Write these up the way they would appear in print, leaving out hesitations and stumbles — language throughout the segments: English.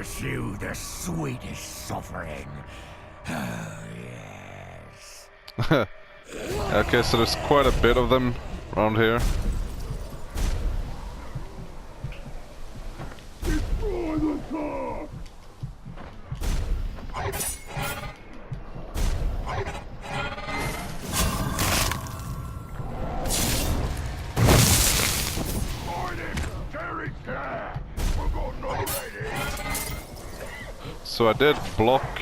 pursue the sweetest suffering. Oh, yes. Okay, so there's quite a bit of them around here. Destroy the car! So I did block,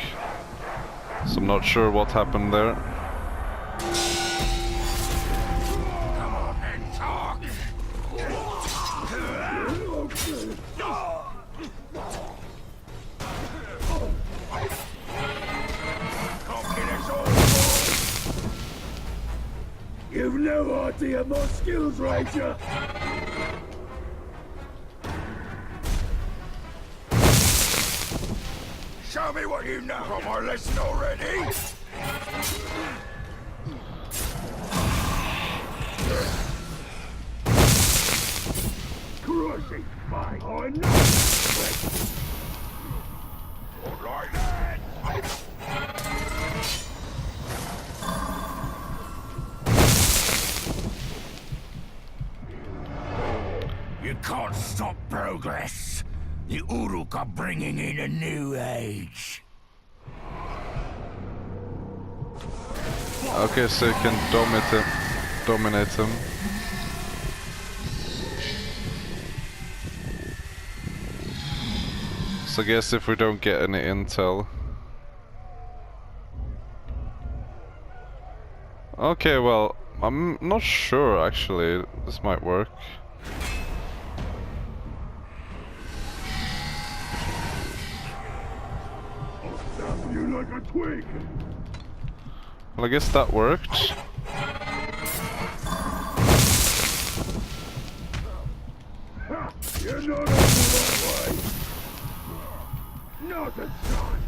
so I'm not sure what happened there. Come on and talk! You've no idea my skills, Ranger! Show me what you know from our lesson already! Crushing fight! I know! Not like that! You can't stop progress. The Uruk are bringing in a new age. Okay, so you can dominate him. So I guess if we don't get any intel. Okay, well, I'm not sure actually. This might work. You like a twig. Well, I guess that worked. You're not on the right way. Not a chance.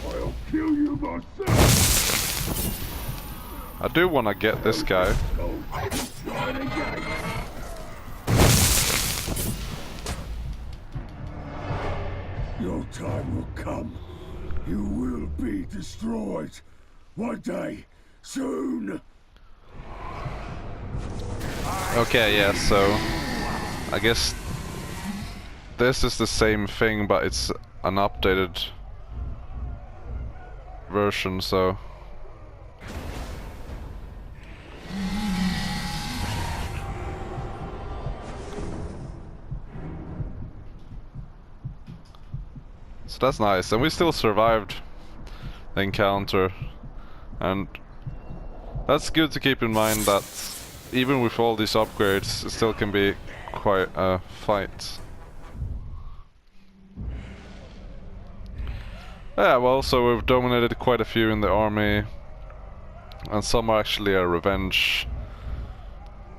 I'll kill you myself. I do want to get this guy. Try it again. Your time will come. You will be destroyed. One day. Soon. Okay, yeah, so I guess this is the same thing, but it's an updated version, so that's nice, and we still survived the encounter, and that's good to keep in mind that even with all these upgrades, it still can be quite a fight. Yeah, well, so we've dominated quite a few in the army, and some are actually a revenge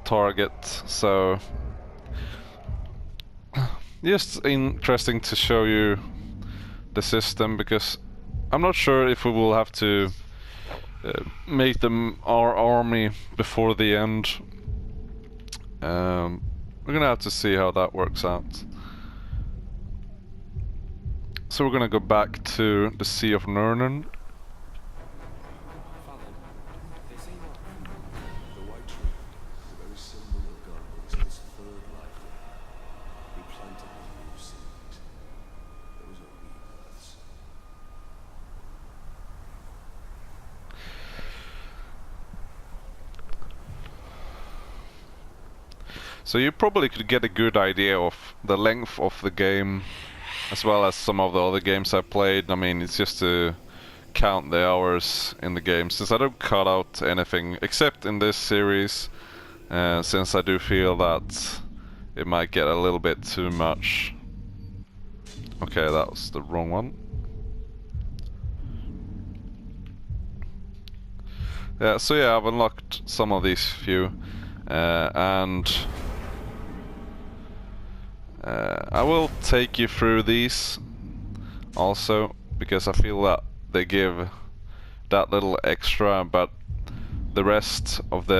target, so just interesting to show you the system, because I'm not sure if we will have to make them our army before the end. We're gonna have to see how that works out. So we're gonna go back to the Sea of Nurnen. So you probably could get a good idea of the length of the game, as well as some of the other games I played. I mean, it's just to count the hours in the game, since I don't cut out anything, except in this series, since I do feel that it might get a little bit too much. Okay, that was the wrong one. Yeah, so yeah, I've unlocked some of these few, and I will take you through these also, because I feel that they give that little extra, but the rest of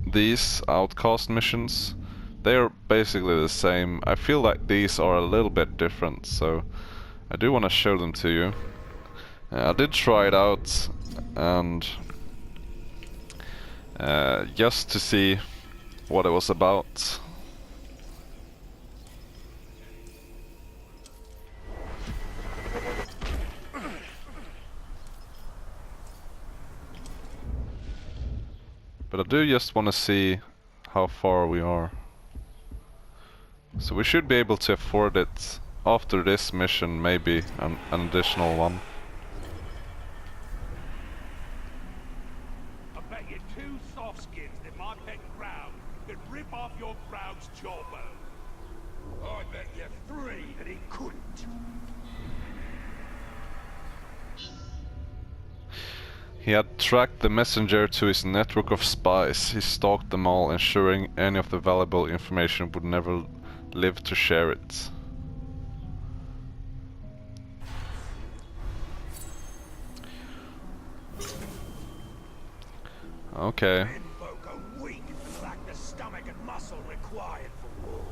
these outcast missions they're basically the same. I feel like these are a little bit different, so I do want to show them to you. I did try it out, and just to see what it was about. But I do just want to see how far we are. So we should be able to afford it after this mission, maybe an additional one. I bet you 2 soft skins that my pet Ground could rip off your Ground's jawbone. I bet you 3 that he couldn't. He had tracked the messenger to his network of spies. He stalked them all, ensuring any of the valuable information would never live to share it. Okay. Men folk are weak and lack the stomach and muscle required for war.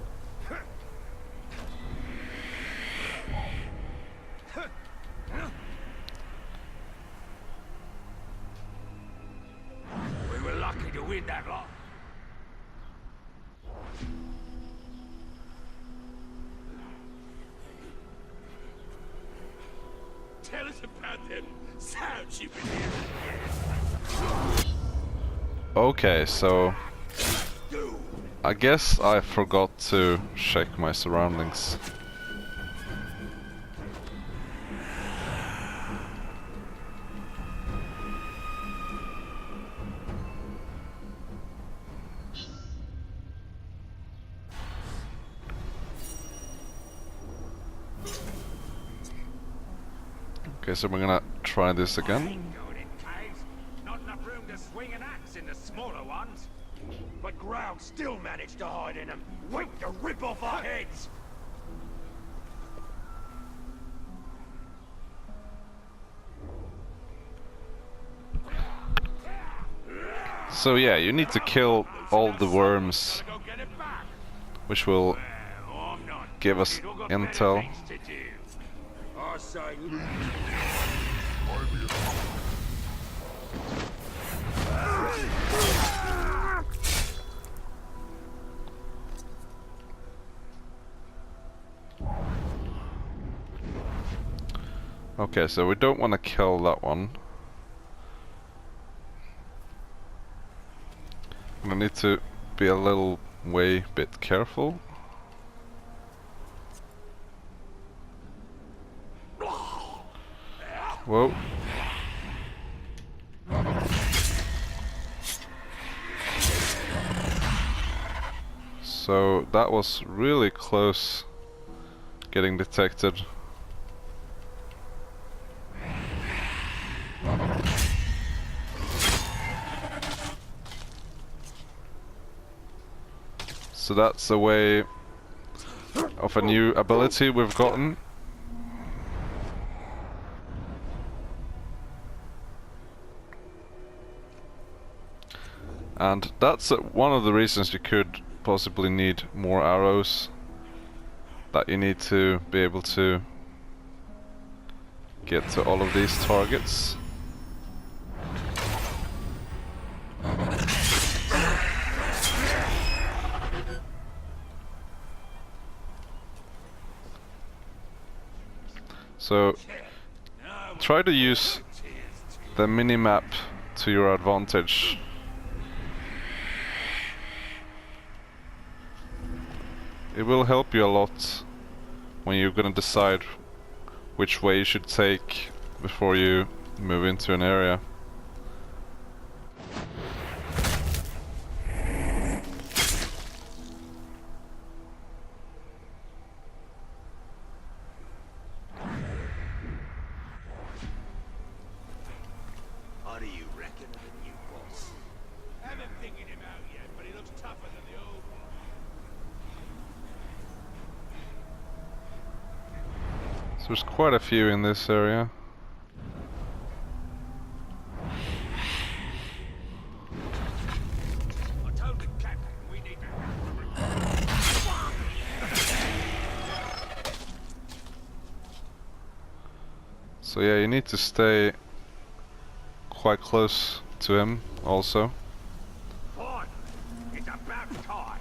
We were lucky to win that lot. Tell us about them sounds you've been hearing. Okay, so I guess I forgot to check my surroundings. Okay, so we're gonna try this again. Not enough room to swing an axe in the smaller ones. But Ground still managed to hide in them. Wait to rip off our heads. So yeah, you need to kill all the worms, which will give us intel. I say, Okay, so we don't want to kill that one. I need to be a little bit careful. Whoa. So that was really close getting detected. So that's a way of a new ability we've gotten. And that's one of the reasons you could possibly need more arrows. That you need to be able to get to all of these targets. So try to use the minimap to your advantage. It will help you a lot when you're gonna decide which way you should take before you move into an area. how do you reckon of the new boss? Haven't figured him out yet, but he looks tougher than the old one. So there's quite a few in this area. I told the captain we need to So yeah, you need to stay quite close to him also. Fine. It's about time.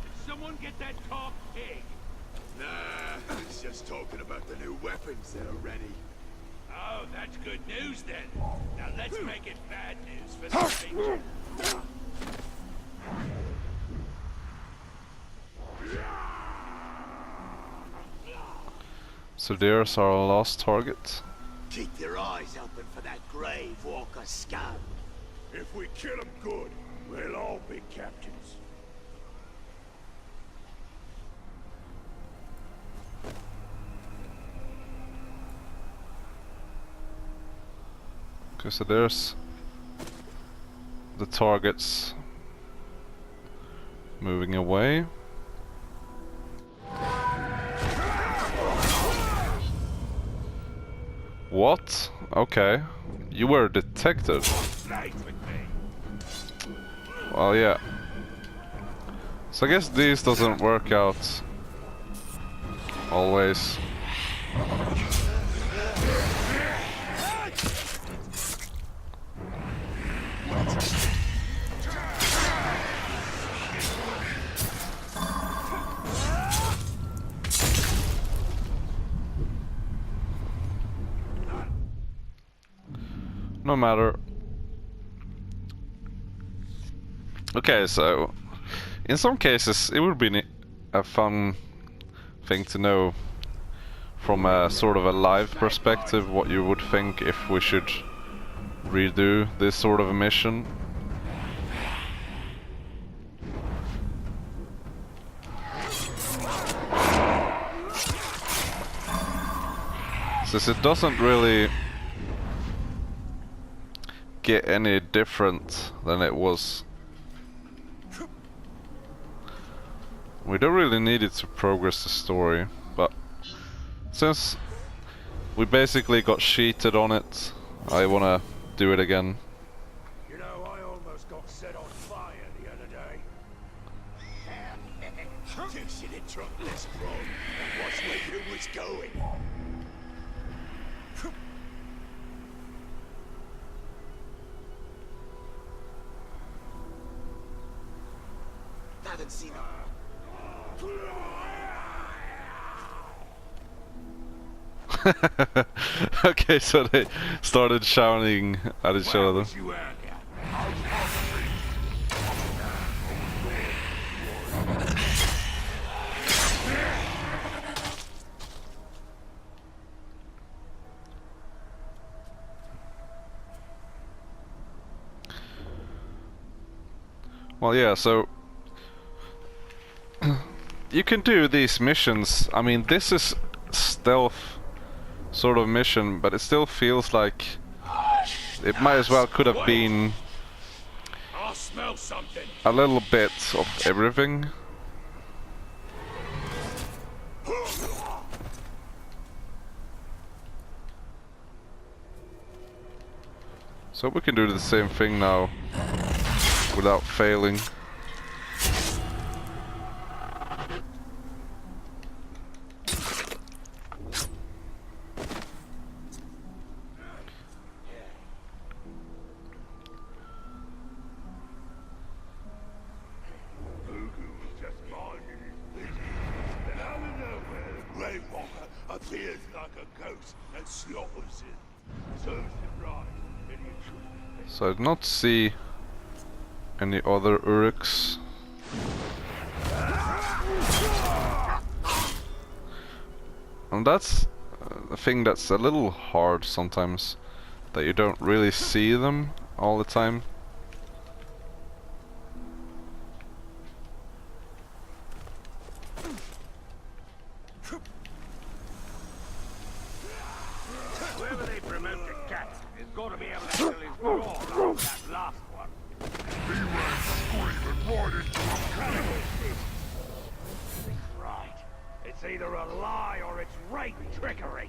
Did someone get that top pig? Nah, it's just talking about the new weapons that are ready. Oh, that's good news then. Now let's make it bad news for the stranger. So there's our last target. Keep your eyes open for that grave walker scum. If we kill him good, we'll all be captains. Okay, so there's the targets moving away. What? Okay. You were a detective. Well, yeah. So I guess these doesn't work out always. No matter. Okay, so in some cases it would be a fun thing to know from a sort of a live perspective what you would think if we should redo this sort of a mission. Since it doesn't really get any different than it was. We don't really need it to progress the story, but since we basically got cheated on it, I wanna do it again. You know, I almost got set on fire the other day. You should have drunk less grog and watched where you was going. Haven't seen him. Okay, so they started shouting at each other. Well, yeah, so you can do these missions. I mean, this is stealth sort of mission, but it still feels like it might as well could have been I'll smell something. a little bit of everything. So we can do the same thing now without failing. Appears like a ghost and slaughters it. Serves him right. So I did not see any other Uruks. And that's a thing that's a little hard sometimes, that you don't really see them all the time. Whoever they promote to captain has got to be able to kill his draw like that last one. He ran screaming right into a cannibal. Right. It's either a lie or it's rape trickery.